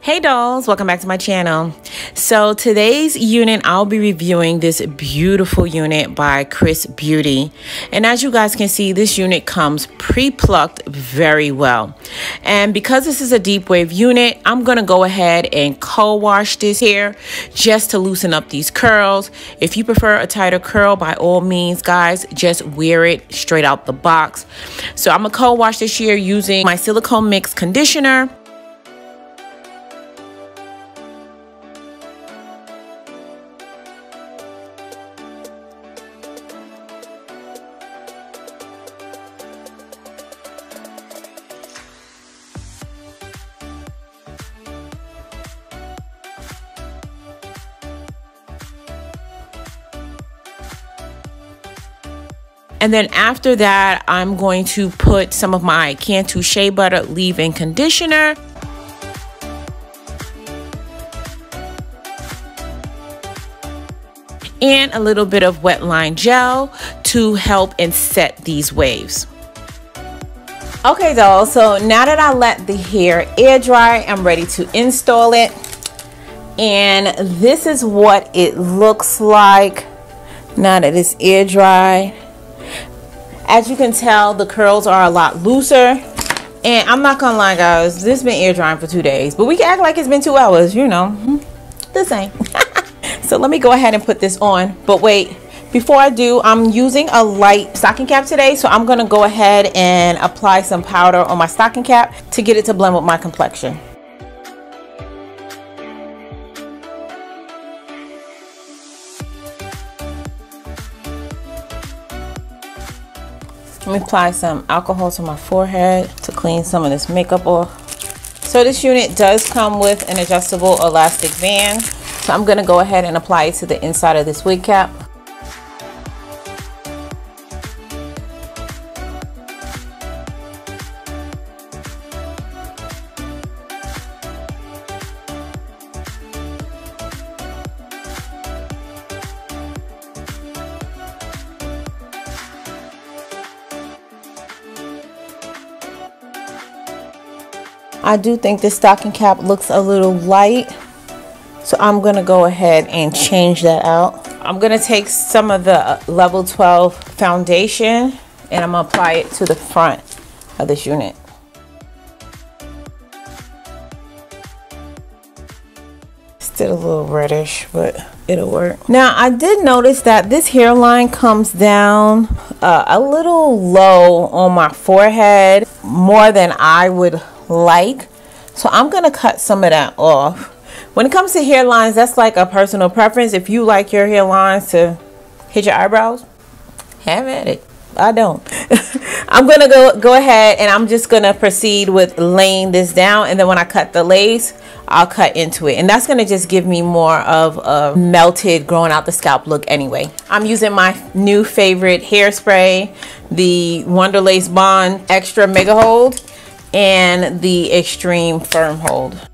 Hey dolls, welcome back to my channel. So today's unit, I'll be reviewing this beautiful unit by Xrsbeauty. And as you guys can see, this unit comes pre-plucked very well. And because this is a deep wave unit, I'm gonna go ahead and co-wash this hair just to loosen up these curls. If you prefer a tighter curl, by all means, guys, just wear it straight out the box. So I'm gonna co-wash this hair using my silicone mix conditioner. And then after that, I'm going to put some of my Cantu Shea Butter leave-in conditioner. And a little bit of wet line gel to help and set these waves. Okay, dolls, so now that I let the hair air dry, I'm ready to install it. And this is what it looks like now that it's air dry. As you can tell, the curls are a lot looser. And I'm not gonna lie, guys, this has been air drying for 2 days, but we can act like it's been 2 hours, you know, the same. So let me go ahead and put this on. But wait, before I do, I'm using a light stocking cap today, so I'm gonna go ahead and apply some powder on my stocking cap to get it to blend with my complexion. Let me apply some alcohol to my forehead to clean some of this makeup off. So this unit does come with an adjustable elastic band. So I'm gonna go ahead and apply it to the inside of this wig cap. I do think this stocking cap looks a little light, so I'm gonna go ahead and change that out. I'm gonna take some of the level 12 foundation and I'm gonna apply it to the front of this unit. Still a little reddish, but it'll work. Now I did notice that this hairline comes down a little low on my forehead, more than I would like, so I'm gonna cut some of that off. When it comes to hairlines, that's like a personal preference. If you like your hairlines to hit your eyebrows, have at it. I don't. I'm gonna go ahead and I'm just gonna proceed with laying this down, and then when I cut the lace, I'll cut into it, and that's gonna just give me more of a melted, growing out the scalp look anyway. I'm using my new favorite hairspray, the Wonder Lace Bond Extra Mega Hold and the Extreme Firm Hold.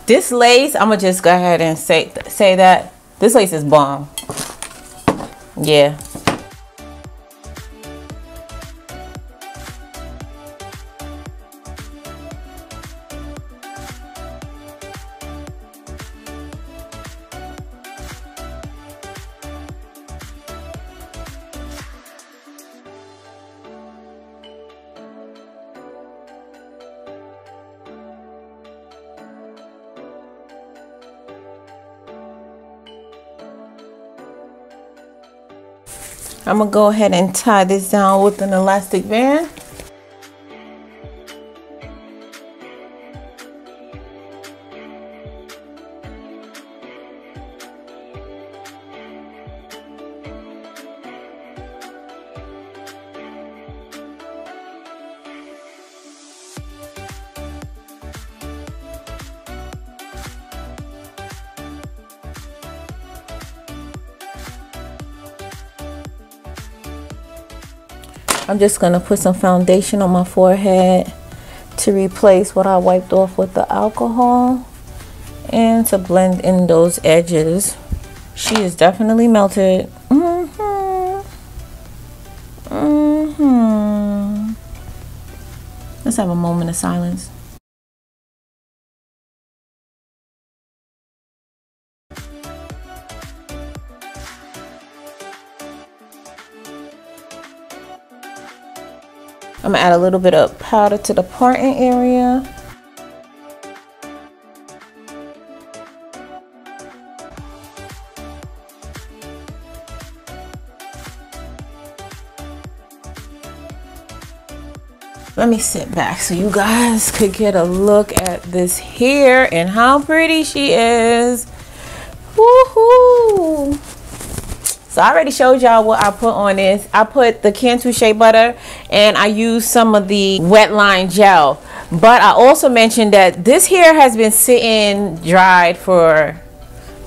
This lace, I'm gonna just go ahead and say that this lace is bomb. Yeah. I'm gonna go ahead and tie this down with an elastic band. I'm just gonna put some foundation on my forehead to replace what I wiped off with the alcohol and to blend in those edges. She is definitely melted. Let's have a moment of silence. I'm gonna add a little bit of powder to the parting area. Let me sit back so you guys could get a look at this hair and how pretty she is. Woohoo! So I already showed y'all what I put on this. I put the Cantu Shea Butter and I used some of the Wet Line Gel. But I also mentioned that this hair has been sitting dried for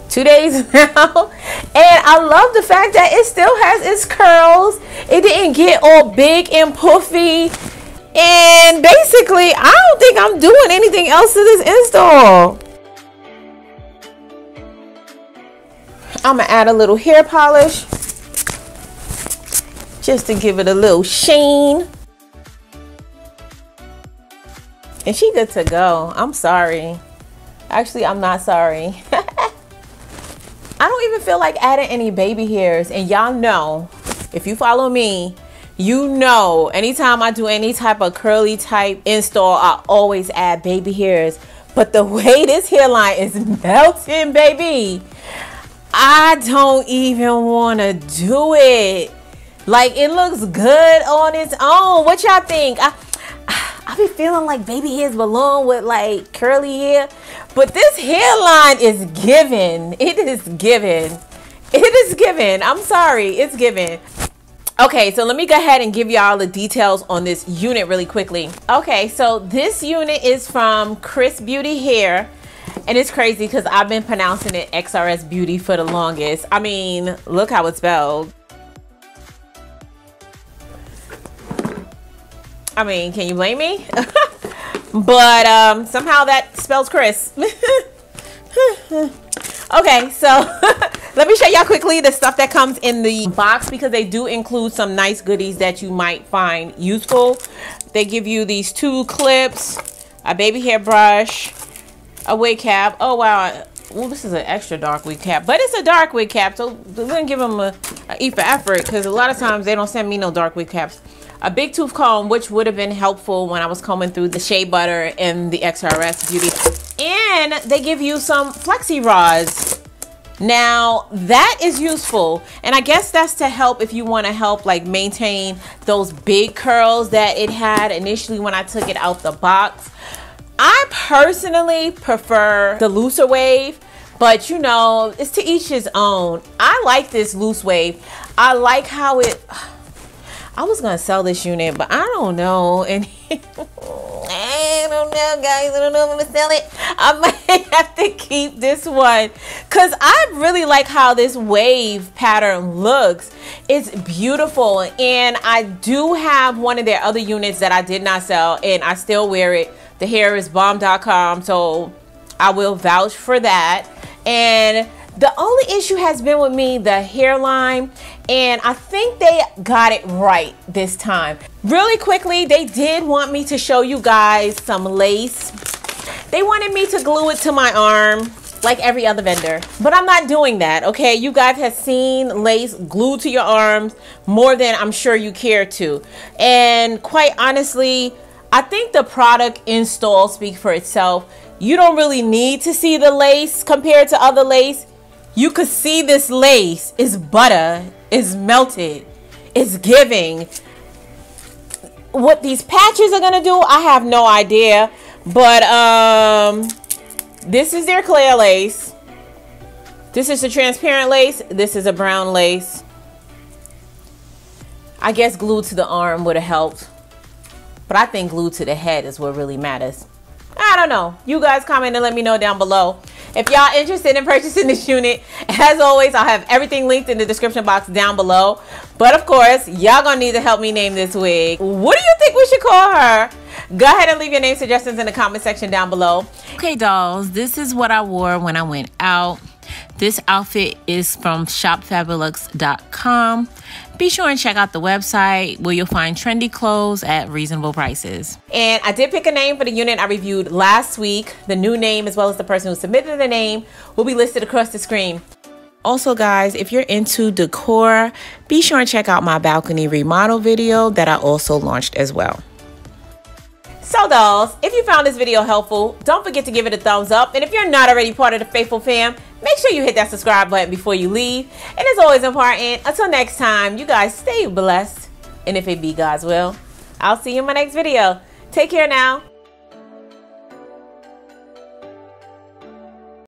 2 days now. And I love the fact that it still has its curls. It didn't get all big and puffy. And basically, I don't think I'm doing anything else to this install. I'm gonna add a little hair polish just to give it a little sheen. And she good to go. I'm sorry. Actually, I'm not sorry. I don't even feel like adding any baby hairs. And y'all know, if you follow me, you know anytime I do any type of curly type install, I always add baby hairs. But the way this hairline is melting, baby, I don't even want to do it. Like, it looks good on its own. What y'all think? I be feeling like baby hairs belong with like curly hair, but this hairline is given. It is given. It is given. I'm sorry, it's given. Okay, so let me go ahead and give y'all the details on this unit really quickly. Okay, so this unit is from Xrsbeauty Hair. And it's crazy because I've been pronouncing it XrsBeauty for the longest. I mean, look how it's spelled. I mean, can you blame me? But somehow that spells Chris. Okay, so let me show y'all quickly the stuff that comes in the box, because they do include some nice goodies that you might find useful. They give you these 2 clips, a baby hair brush, a wig cap. Oh wow, well, this is an extra dark wig cap, but it's a dark wig cap, so we're gonna give them a E for effort, because a lot of times they don't send me no dark wig caps. A big tooth comb, which would have been helpful when I was combing through the Shea Butter and the XrsBeauty. And they give you some flexi rods. Now that is useful, and I guess that's to help if you want to help like maintain those big curls that it had initially when I took it out the box. I personally prefer the looser wave, but you know, it's to each his own. I like this loose wave. I like how it, I was gonna sell this unit, but I don't know. And I don't know, guys. I don't know if I'm gonna sell it. I might have to keep this one, because I really like how this wave pattern looks. It's beautiful. And I do have one of their other units that I did not sell, and I still wear it. The hair is bomb.com, so I will vouch for that. And the only issue has been with me, the hairline, and I think they got it right this time. Really quickly, they did want me to show you guys some lace. They wanted me to glue it to my arm like every other vendor, but I'm not doing that, okay? You guys have seen lace glued to your arms more than I'm sure you care to. And quite honestly, I think the product install speaks for itself. You don't really need to see the lace compared to other lace. You could see this lace is butter, is melted, is giving. What these patches are gonna do, I have no idea. But this is their clear lace. This is a transparent lace. This is a brown lace. I guess glued to the arm would have helped, but I think glued to the head is what really matters. I don't know. You guys comment and let me know down below. If y'all interested in purchasing this unit, as always, I'll have everything linked in the description box down below. But of course, y'all gonna need to help me name this wig. What do you think we should call her? Go ahead and leave your name suggestions in the comment section down below. Okay, dolls, this is what I wore when I went out. This outfit is from shopfabulous.com. Be sure and check out the website where you'll find trendy clothes at reasonable prices. And I did pick a name for the unit I reviewed last week. The new name, as well as the person who submitted the name, will be listed across the screen. Also, guys, if you're into decor, be sure and check out my balcony remodel video that I also launched as well. So dolls, if you found this video helpful, don't forget to give it a thumbs up. And if you're not already part of the faithful fam, make sure you hit that subscribe button before you leave. And it's always important, until next time, you guys stay blessed. And if it be God's will, I'll see you in my next video. Take care now.